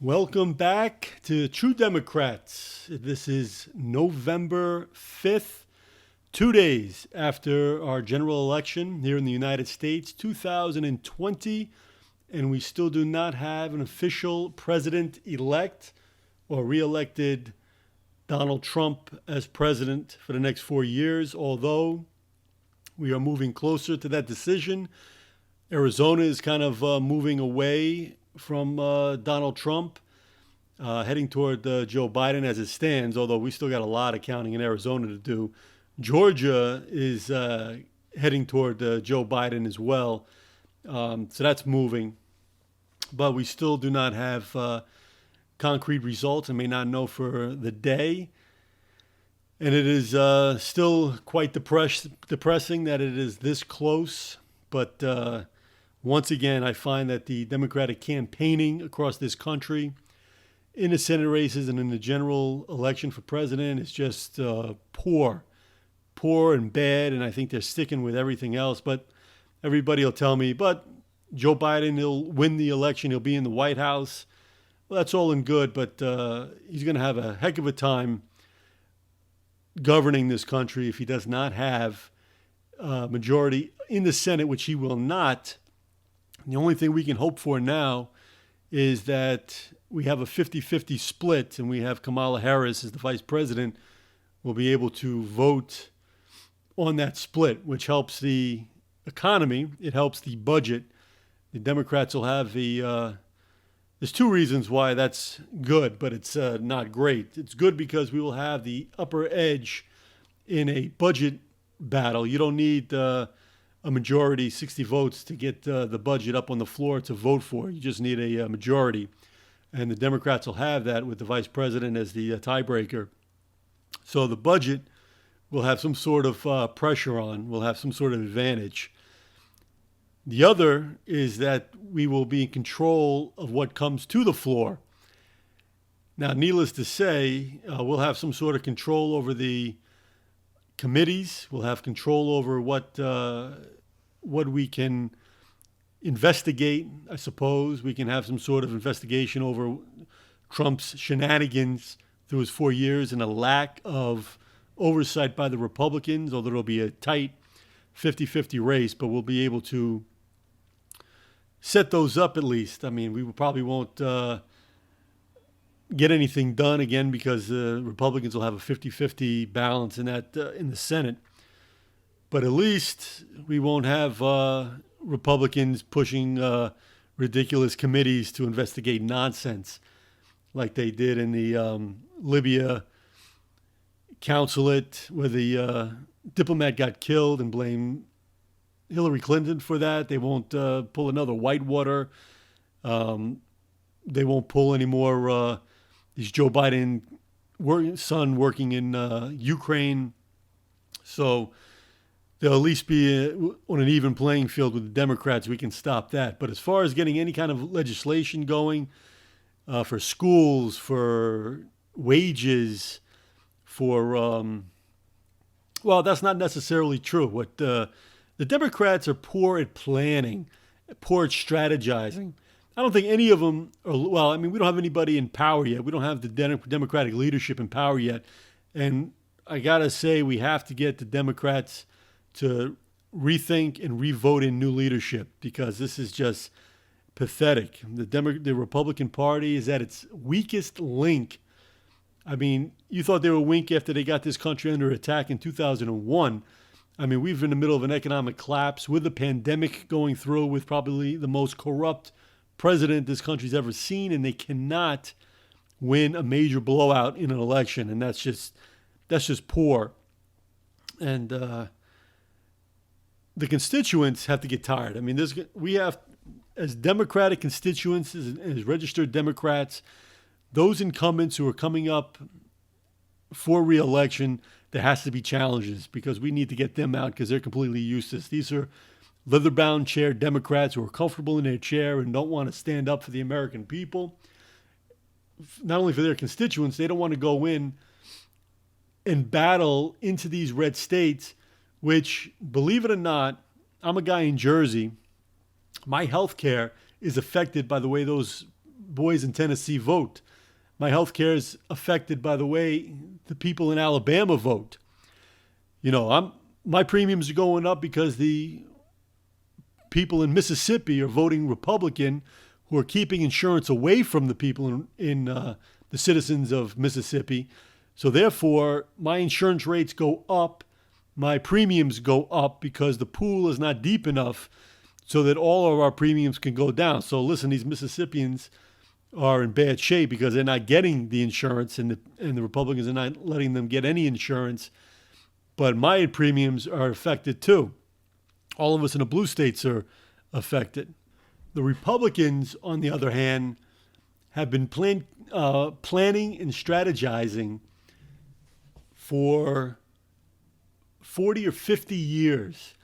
Welcome back to True Democrats. This is November 5th, 2 days after our general election here in the United States, 2020, and we still do not have an official president-elect or re-elected Donald Trump as president for the next 4 years, although we are moving closer to that decision. Arizona is kind of moving away from Donald Trump, heading toward Joe Biden as it stands, although we still got a lot of counting in Arizona to do. Georgia is heading toward Joe Biden as well. So that's moving. But we still do not have concrete results and may not know for the day. And it is still quite depressing that it is this close. But once again, I find that the Democratic campaigning across this country in the Senate races and in the general election for president is just poor and bad. And I think they're sticking with everything else. But everybody will tell me, but Joe Biden, he'll win the election. He'll be in the White House. Well, that's all and good, but he's going to have a heck of a time governing this country if he does not have a majority in the Senate, which he will not. The only thing we can hope for now is that we have a 50-50 split and we have Kamala Harris as the vice president will be able to vote on that split, which helps the economy. It helps the budget. The Democrats will have there's two reasons why that's good, but it's not great. It's good because we will have the upper edge in a budget battle. You don't need a majority, 60 votes, to get the budget up on the floor to vote for. You just need a majority. And the Democrats will have that with the vice president as the tiebreaker. So the budget will have some sort of pressure on, will have some sort of advantage. The other is that we will be in control of what comes to the floor. Now, needless to say, we'll have some sort of control over the committees. We'll have control over what we can investigate, I suppose. We can have some sort of investigation over Trump's shenanigans through his 4 years and a lack of oversight by the Republicans, although it'll be a tight 50-50 race, but we'll be able to set those up at least. I mean, we probably won't get anything done again because the Republicans will have a 50-50 balance in that in the Senate. But at least we won't have Republicans pushing ridiculous committees to investigate nonsense like they did in the Libya consulate where the diplomat got killed and blame Hillary Clinton for that. They won't pull another Whitewater. They won't pull any more these Joe Biden son working in Ukraine. So they'll at least be on an even playing field with the Democrats. We can stop that. But as far as getting any kind of legislation going for schools, for wages, for, well, that's not necessarily true. What the Democrats are poor at planning, poor at strategizing. I don't think any of them are, well, I mean, we don't have anybody in power yet. We don't have the Democratic leadership in power yet. And I got to say, we have to get the Democrats to rethink and revote in new leadership because this is just pathetic. The Republican Party is at its weakest link. I mean, you thought they were weak after they got this country under attack in 2001. I mean, we've been in the middle of an economic collapse with the pandemic going through, with probably the most corrupt president this country's ever seen, and they cannot win a major blowout in an election, and that's just poor. And the constituents have to get tired. I mean, we have, as Democratic constituents, as registered Democrats, those incumbents who are coming up for re-election, there has to be challenges because we need to get them out because they're completely useless. These are leather-bound chair Democrats who are comfortable in their chair and don't want to stand up for the American people. Not only for their constituents, they don't want to go in and battle into these red states, which, believe it or not, I'm a guy in Jersey. My health care is affected by the way those boys in Tennessee vote. My health care is affected by the way the people in Alabama vote. My premiums are going up because the people in Mississippi are voting Republican, who are keeping insurance away from the people in the citizens of Mississippi. So therefore, my insurance rates go up, my premiums go up because the pool is not deep enough so that all of our premiums can go down. So listen, these Mississippians are in bad shape because they're not getting the insurance, and the Republicans are not letting them get any insurance. But my premiums are affected too. All of us in the blue states are affected. The Republicans, on the other hand, have been planning and strategizing for 40 or 50 years.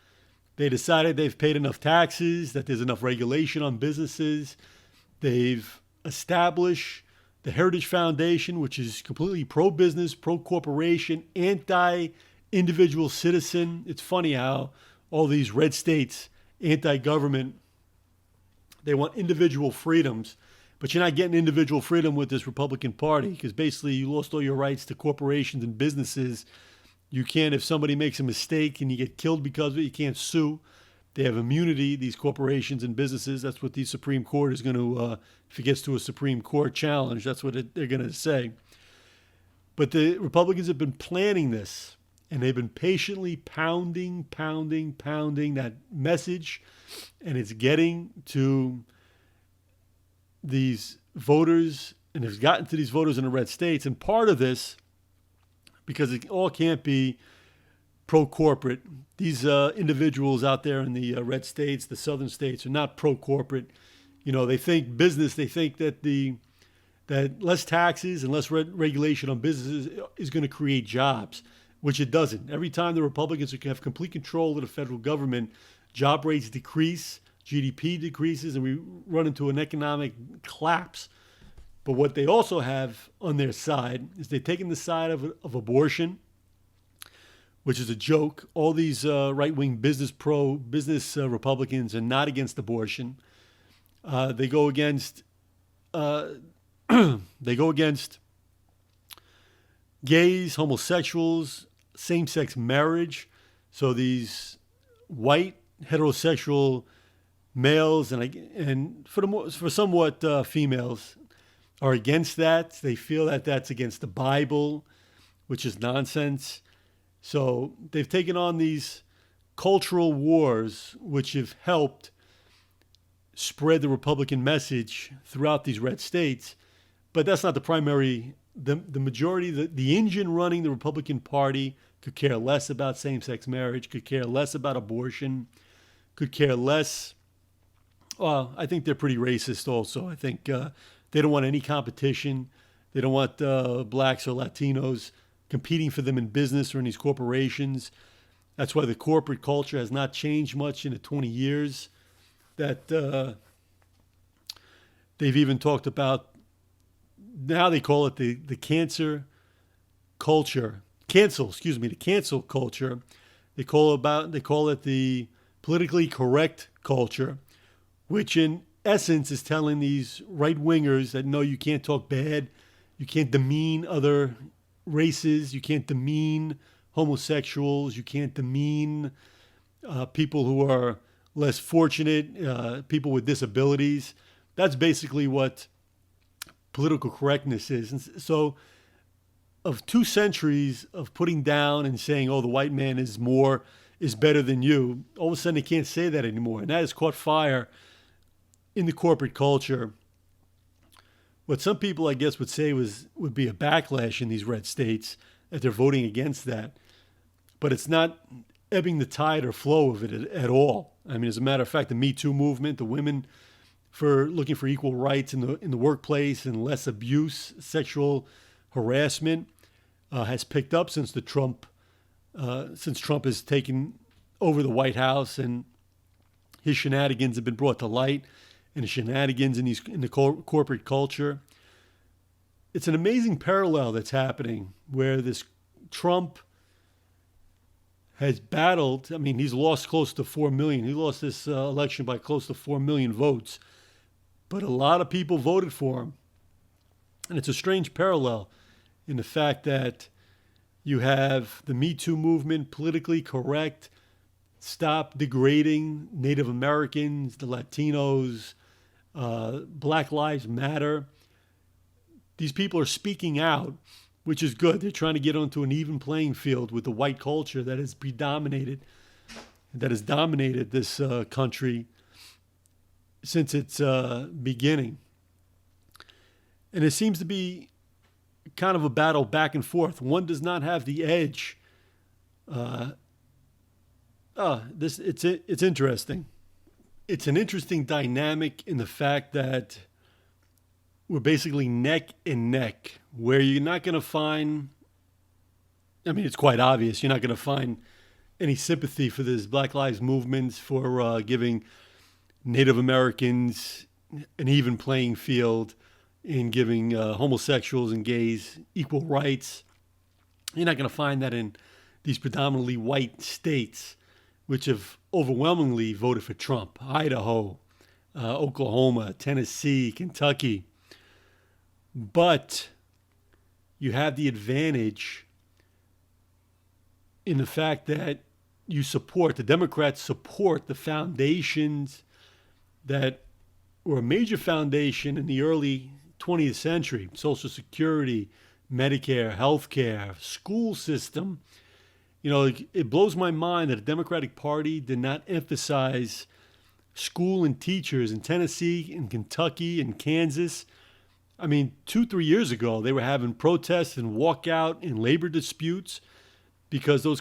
They decided they've paid enough taxes, that there's enough regulation on businesses. They've established the Heritage Foundation, which is completely pro-business, pro-corporation, anti-individual citizen. It's funny how all these red states, anti-government, they want individual freedoms, but you're not getting individual freedom with this Republican Party because basically you lost all your rights to corporations and businesses. You can't, if somebody makes a mistake and you get killed because of it, you can't sue. They have immunity, these corporations and businesses. That's what the Supreme Court is going to, if it gets to a Supreme Court challenge, that's what they're going to say. But the Republicans have been planning this, and they've been patiently pounding that message, and it's getting to these voters, and it's gotten to these voters in the red states. And part of this, because it all can't be pro-corporate, these individuals out there in the red states, the southern states, are not pro-corporate. They think business, they think that that less taxes and less regulation on businesses is going to create jobs, which it doesn't. Every time the Republicans have complete control of the federal government, job rates decrease, GDP decreases, and we run into an economic collapse. But what they also have on their side is they've taken the side of abortion, which is a joke. All these right-wing business Republicans are not against abortion. They go against gays, homosexuals, same-sex marriage. So these white heterosexual males and for somewhat females are against that. They feel that that's against the Bible, which is nonsense. So they've taken on these cultural wars, which have helped spread the Republican message throughout these red states. But that's not the primary. The majority, the engine running the Republican Party could care less about same-sex marriage, could care less about abortion, could care less. Well, I think they're pretty racist also. I think they don't want any competition. They don't want blacks or Latinos competing for them in business or in these corporations. That's why the corporate culture has not changed much in the 20 years that they've even talked about. Now they call it the cancel culture. The cancel culture. They call it the politically correct culture, which in essence is telling these right-wingers that no, you can't talk bad, you can't demean other races, you can't demean homosexuals, you can't demean people who are less fortunate, people with disabilities. That's basically what political correctness is. And so of 2 centuries of putting down and saying, oh, the white man is better than you, all of a sudden they can't say that anymore. And that has caught fire in the corporate culture. What some people, I guess, would say would be a backlash in these red states, that they're voting against that. But it's not ebbing the tide or flow of it at all. I mean, as a matter of fact, the Me Too movement, the women for looking for equal rights in the workplace and less abuse, sexual harassment, has picked up since Trump has taken over the White House, and his shenanigans have been brought to light, and the shenanigans in the corporate culture. It's an amazing parallel that's happening where this Trump has battled. I mean, he's lost close to 4 million. He lost this election by close to 4 million votes. but a lot of people voted for him. And it's a strange parallel in the fact that you have the Me Too movement, politically correct, stop degrading Native Americans, the Latinos, Black Lives Matter. These people are speaking out, which is good. They're trying to get onto an even playing field with the white culture that has dominated this country since its beginning. And it seems to be kind of a battle back and forth. One does not have the edge. It's interesting. It's an interesting dynamic in the fact that we're basically neck and neck, where you're not going to find, I mean, it's quite obvious, you're not going to find any sympathy for this Black Lives Movement, for giving Native Americans an even playing field, in giving homosexuals and gays equal rights. You're not going to find that in these predominantly white states, which have overwhelmingly voted for Trump. Idaho, Oklahoma, Tennessee, Kentucky. But you have the advantage in the fact that the Democrats support the foundations that were a major foundation in the early 20th century: Social Security, Medicare, healthcare, school system. You know, it blows my mind that the Democratic Party did not emphasize school and teachers in Tennessee and Kentucky and Kansas. I mean, 2-3 years ago, they were having protests and walkout and labor disputes because those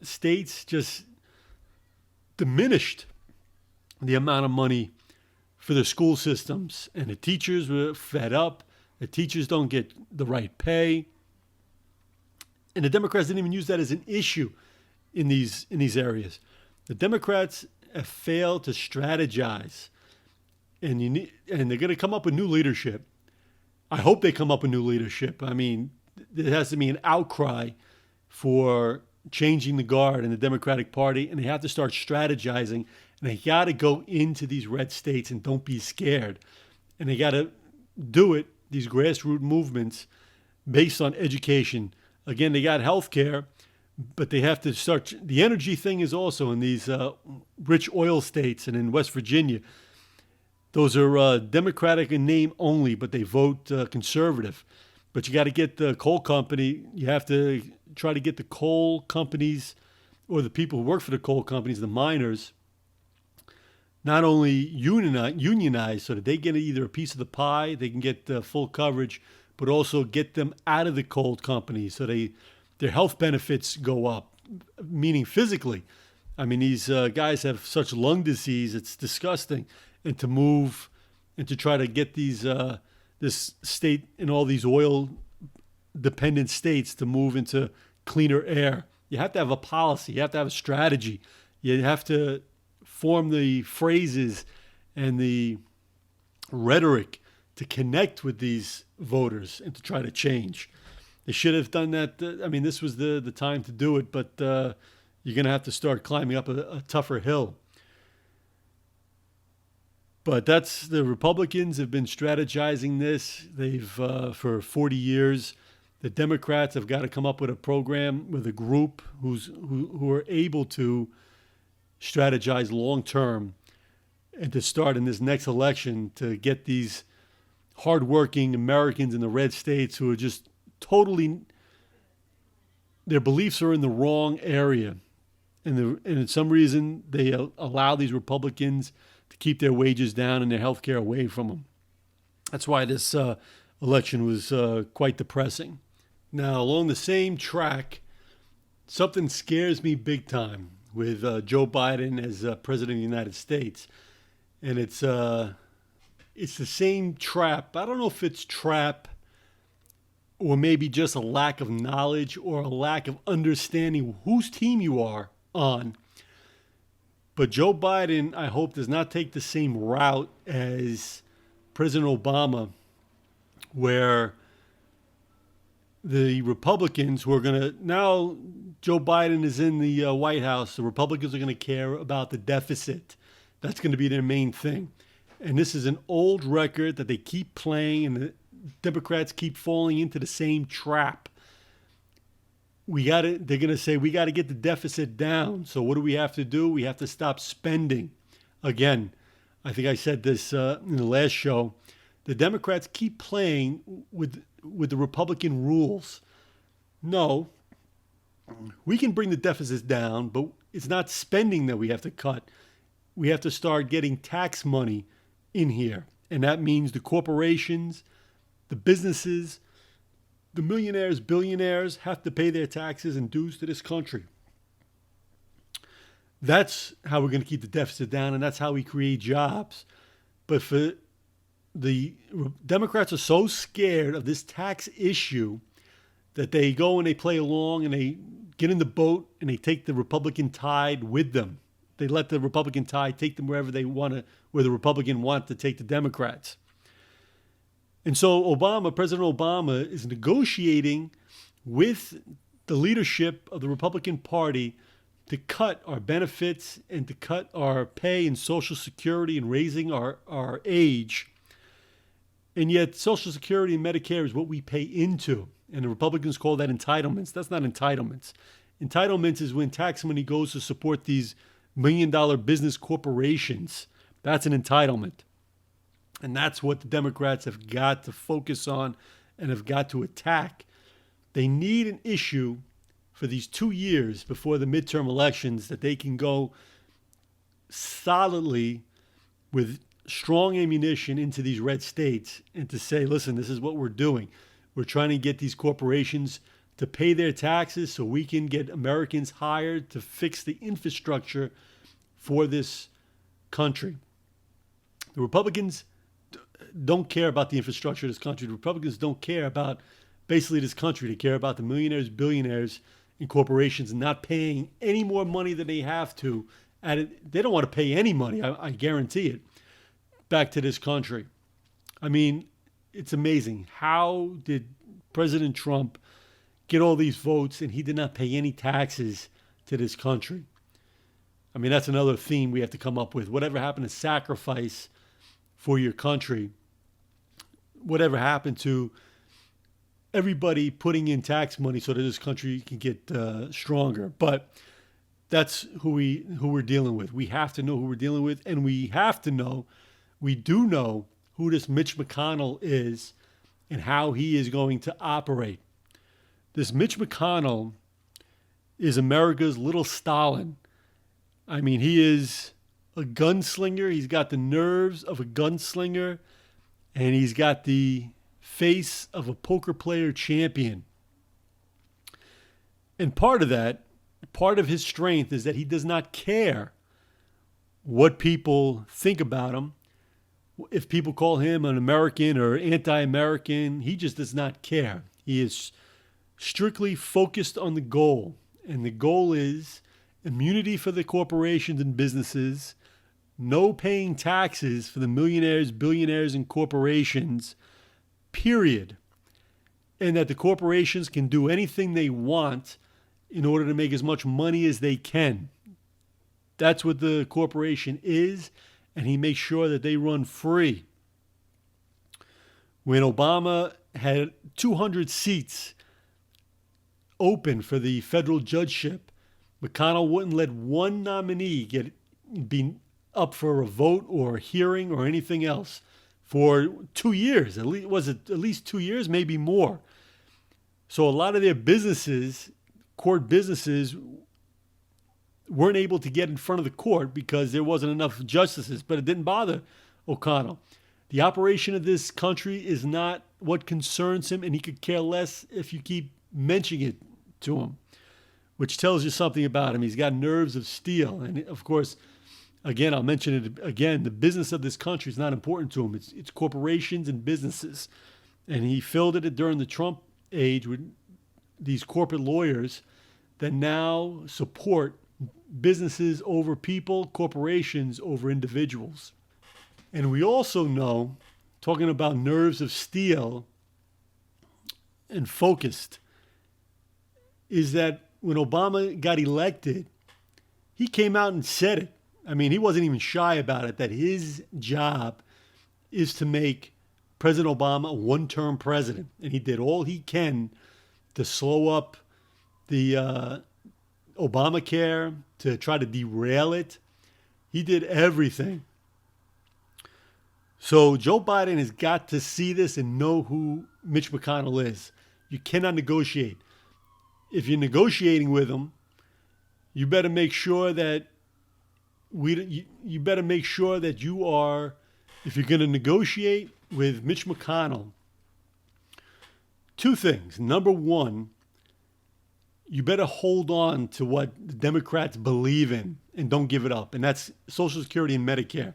states just diminished the amount of money for their school systems. And the teachers were fed up. The teachers don't get the right pay. And the Democrats didn't even use that as an issue in these areas. The Democrats have failed to strategize, and they're going to come up with new leadership. I hope they come up with new leadership. I mean, there has to be an outcry for changing the guard in the Democratic Party, and they have to start strategizing, and they got to go into these red states and don't be scared. And they got to do it, these grassroots movements, based on education. Again, they got health care, but they have to start. The energy thing is also in these rich oil states and in West Virginia. Those are Democratic in name only, but they vote conservative. But you got to get the coal company. You have to try to get the coal companies, or the people who work for the coal companies, the miners, not only unionized so that they get either a piece of the pie, they can get full coverage, but also get them out of the coal companies so their health benefits go up, meaning physically. I mean, these guys have such lung disease, it's disgusting. And to move and to try to get this state and all these oil-dependent states to move into cleaner air, you have to have a policy. You have to have a strategy. You have to form the phrases and the rhetoric to connect with these voters and to try to change. They should have done that. I mean, this was the time to do it, but you're going to have to start climbing up a tougher hill. But the Republicans have been strategizing this. They've, for 40 years, the Democrats have got to come up with a program with a group who are able to strategize long term and to start in this next election to get these hardworking Americans in the red states who are just totally, their beliefs are in the wrong area. And for some reason, they allow these Republicans to keep their wages down and their health care away from them. That's why this election was quite depressing. Now, along the same track, something scares me big time with Joe Biden as president of the United States. And it's the same trap. I don't know if it's trap or maybe just a lack of knowledge or a lack of understanding whose team you are on. But Joe Biden, I hope, does not take the same route as President Obama, where the Republicans who are going to, now Joe Biden is in the White House, the Republicans are going to care about the deficit. That's going to be their main thing. and this is an old record that they keep playing, and the Democrats keep falling into the same trap. They're going to say, we got to get the deficit down. So what do we have to do? We have to stop spending. Again, I think I said this in the last show. The Democrats keep playing with the Republican rules. No, we can bring the deficits down, but it's not spending that we have to cut. We have to start getting tax money in here. And that means the corporations, the businesses, the millionaires, billionaires have to pay their taxes and dues to this country. That's how we're going to keep the deficit down, and that's how we create jobs. But for the Democrats are so scared of this tax issue that they go and they play along and they get in the boat and they take the Republican tide with them. They let the Republican tide take them wherever they want to, where the Republican want to take the Democrats. And so President Obama is negotiating with the leadership of the Republican Party to cut our benefits and to cut our pay and Social Security and raising our age. And yet Social Security and Medicare is what we pay into. And the Republicans call that entitlements. That's not entitlements. Entitlements is when tax money goes to support these million-dollar business corporations. That's an entitlement. And that's what the Democrats have got to focus on and have got to attack. They need an issue for these 2 years before the midterm elections that they can go solidly with strong ammunition into these red states and to say, listen, this is what we're doing. We're trying to get these corporations to pay their taxes so we can get Americans hired to fix the infrastructure for this country. The Republicans don't care about the infrastructure of this country. The Republicans don't care about basically this country. They care about the millionaires, billionaires, and corporations not paying any more money than they have to. They don't want to pay any money, I guarantee it, back to this country. I mean, it's amazing. How did President Trump get all these votes and he did not pay any taxes to this country? I mean, that's another theme we have to come up with. Whatever happened to sacrifice for your country? Whatever happened to everybody putting in tax money so that this country can get stronger? But that's who we're dealing with. We have to know who we're dealing with, and we do know who this Mitch McConnell is and how he is going to operate. This Mitch McConnell is America's little Stalin. I mean, he is a gunslinger. He's got the nerves of a gunslinger, and he's got the face of a poker player champion. And part of his strength is that he does not care what people think about him. If people call him an American or anti-American, he just does not care. He is strictly focused on the goal. And the goal is immunity for the corporations and businesses, no paying taxes for the millionaires, billionaires, and corporations, period. And that the corporations can do anything they want in order to make as much money as they can. That's what the corporation is, and he makes sure that they run free. When Obama had 200 seats open for the federal judgeship, McConnell wouldn't let one nominee be up for a vote or a hearing or anything else for 2 years. At least 2 years, maybe more. So a lot of their businesses, court businesses, weren't able to get in front of the court because there wasn't enough justices. But it didn't bother O'Connell. The operation of this country is not what concerns him, and he could care less if you keep mentioning it to him, which tells you something about him. He's got nerves of steel. And of course, again, I'll mention it again, the business of this country is not important to him. It's corporations and businesses. And he filled it during the Trump age with these corporate lawyers that now support businesses over people, corporations over individuals. And we also know, talking about nerves of steel and focused, is that when Obama got elected, he came out and said it. I mean, he wasn't even shy about it, that his job is to make President Obama a one-term president. And he did all he can to slow up the Obamacare, to try to derail it. He did everything. So Joe Biden has got to see this and know who Mitch McConnell is. You cannot negotiate. If you're negotiating with him, you better make sure that you better make sure that you are, if you're going to negotiate with Mitch McConnell, two things. Number one, you better hold on to what the Democrats believe in and don't give it up. And that's Social Security and Medicare.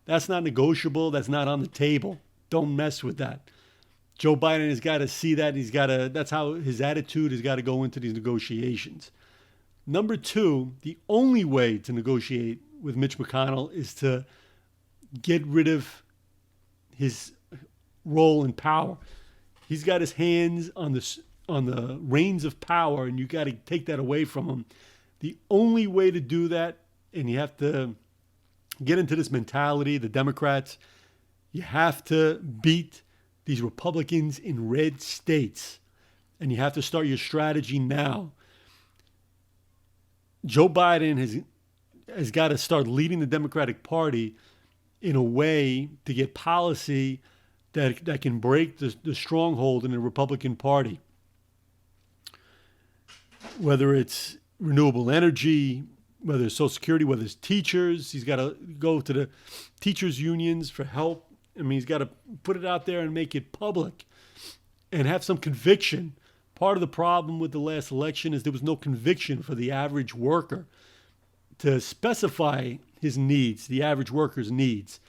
That's not negotiable. That's not on the table. Don't mess with that. Joe Biden has got to see that. That's how his attitude has got to go into these negotiations. Number two, the only way to negotiate with Mitch McConnell is to get rid of his role in power. He's got his hands on the reins of power, and you got to take that away from him. The only way to do that, and you have to get into this mentality, the Democrats, you have to beat these Republicans in red states, and you have to start your strategy now. Joe Biden has got to start leading the Democratic Party in a way to get policy that can break the stronghold in the Republican Party. Whether it's renewable energy, whether it's Social Security, whether it's teachers, he's got to go to the teachers' unions for help. I mean, he's got to put it out there and make it public and have some conviction. Part of the problem with the last election is there was no conviction for the average worker to specify his needs, the average worker's needs.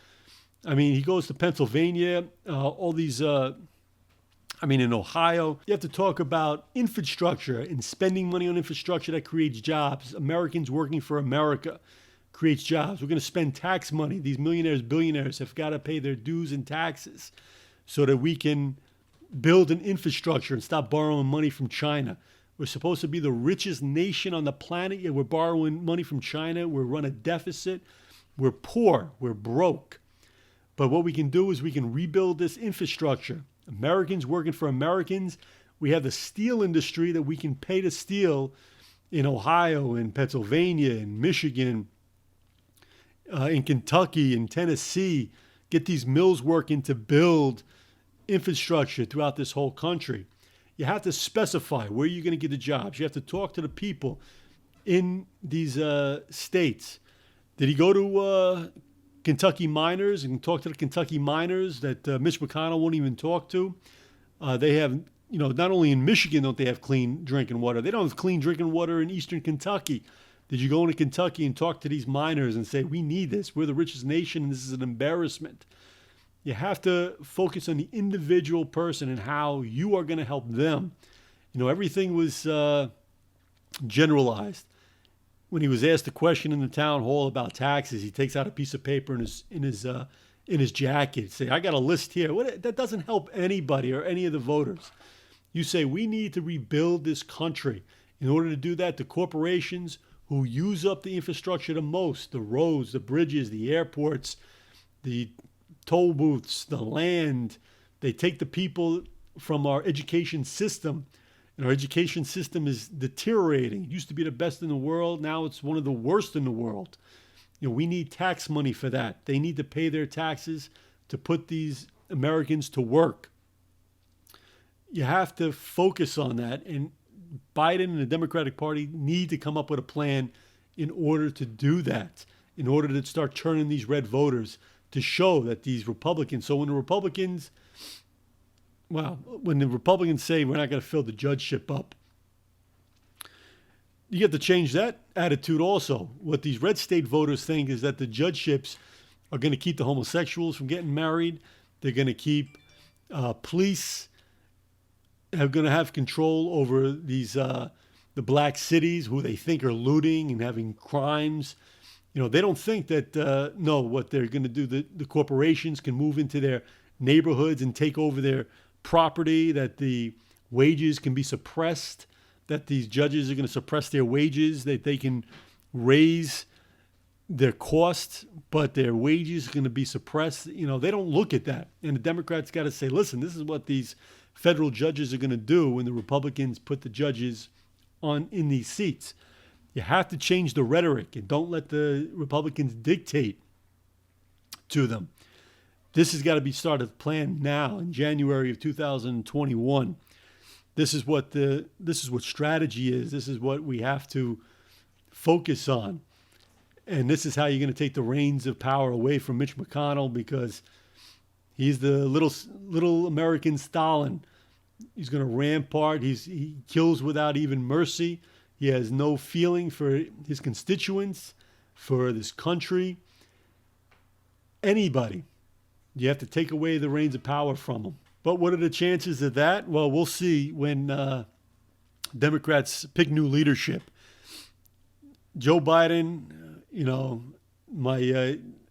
I mean, he goes to Pennsylvania, in Ohio. You have to talk about infrastructure and spending money on infrastructure that creates jobs. Americans working for America creates jobs. We're going to spend tax money. These millionaires, billionaires have got to pay their dues and taxes so that we can build an infrastructure and stop borrowing money from China. We're supposed to be the richest nation on the planet, yet we're borrowing money from China. We're running a deficit. We're poor. We're broke. But what we can do is we can rebuild this infrastructure. Americans working for Americans. We have the steel industry that we can pay to steel in Ohio, in Pennsylvania, in Michigan, in Kentucky, in Tennessee. Get these mills working to build infrastructure throughout this whole country. You have to specify where you're going to get the jobs. You have to talk to the people in these states. Did he go to Kentucky miners and talk to the Kentucky miners that Mitch McConnell won't even talk to? They have, not only in Michigan don't they have clean drinking water, they don't have clean drinking water in eastern Kentucky. Did you go into Kentucky and talk to these miners and say, we need this, we're the richest nation, and this is an embarrassment? You have to focus on the individual person and how you are going to help them. Everything was generalized. When he was asked a question in the town hall about taxes, he takes out a piece of paper in his jacket. Say, I got a list here. That doesn't help anybody or any of the voters. You say we need to rebuild this country. In order to do that, the corporations who use up the infrastructure the most, the roads, the bridges, the airports, the toll booths, the land, they take the people from our education system. And our education system is deteriorating. It used to be the best in the world. Now it's one of the worst in the world. We need tax money for that. They need to pay their taxes to put these Americans to work. You have to focus on that. And Biden and the Democratic Party need to come up with a plan in order to do that, in order to start turning these red voters, to show that these Republicans, so when the Republicans say we're not going to fill the judgeship up, you have to change that attitude also. What these red state voters think is that the judgeships are going to keep the homosexuals from getting married. They're going to keep police are going to have control over these the black cities who they think are looting and having crimes. They don't think that, what they're going to do, the corporations can move into their neighborhoods and take over their property, that the wages can be suppressed, that these judges are going to suppress their wages, that they can raise their costs, but their wages are going to be suppressed. They don't look at that. And the Democrats got to say, listen, this is what these federal judges are going to do when the Republicans put the judges in these seats. You have to change the rhetoric and don't let the Republicans dictate to them. This has got to be started planned now in January of 2021. This is what strategy is. This is what we have to focus on. And this is how you're going to take the reins of power away from Mitch McConnell, because he's the little American Stalin. He's going to rampart. He kills without even mercy. He has no feeling for his constituents, for this country. Anybody. You have to take away the reins of power from him. But what are the chances of that? Well, we'll see when Democrats pick new leadership. Joe Biden,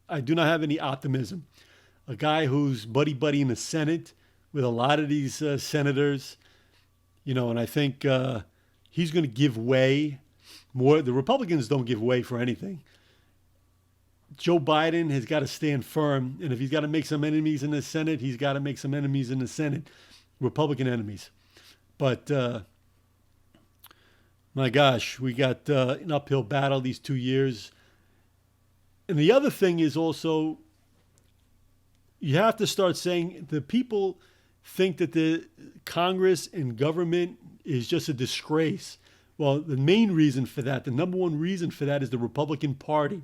I do not have any optimism. A guy who's buddy in the Senate with a lot of these senators, and I think he's going to give way more. The Republicans don't give way for anything. Joe Biden has got to stand firm, and if he's got to make some enemies in the Senate, he's got to make some enemies in the Senate, Republican enemies. But my gosh, we got an uphill battle these 2 years. And the other thing is also, you have to start saying the people think that the Congress and government is just a disgrace. Well, the main reason for that, the number one reason for that, is the Republican Party,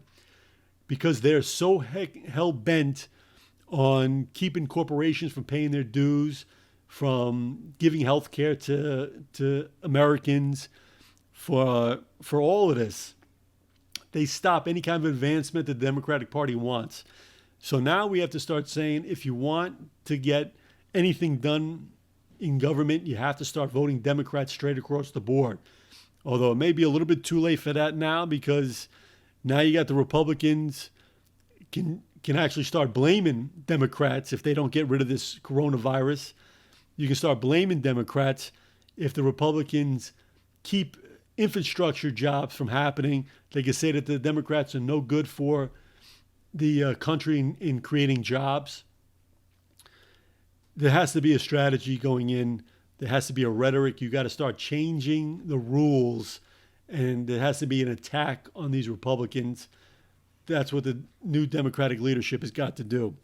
because they're so hell-bent on keeping corporations from paying their dues, from giving health care to Americans, for all of this. They stop any kind of advancement that the Democratic Party wants. So now we have to start saying, if you want to get anything done in government, you have to start voting Democrats straight across the board. Although it may be a little bit too late for that now, because now you got the Republicans can actually start blaming Democrats if they don't get rid of this coronavirus. You can start blaming Democrats if the Republicans keep infrastructure jobs from happening. They can say that the Democrats are no good for the country in creating jobs. There has to be a strategy going in. There has to be a rhetoric. You got to start changing the rules, and there has to be an attack on these Republicans. That's what the new Democratic leadership has got to do.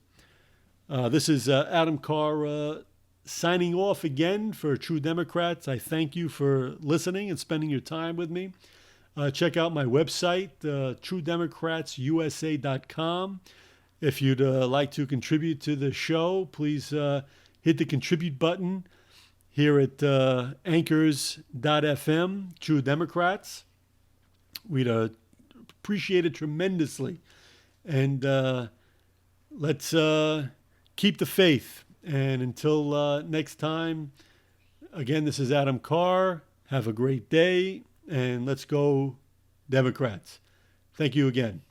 This is Adam Carr signing off again for True Democrats. I thank you for listening and spending your time with me. Check out my website, truedemocratsusa.com. If you'd like to contribute to the show, please hit the contribute button here at anchors.fm, True Democrats. We'd appreciate it tremendously. And let's keep the faith. And until next time, again, this is Adam Carr. Have a great day, and let's go Democrats. Thank you again.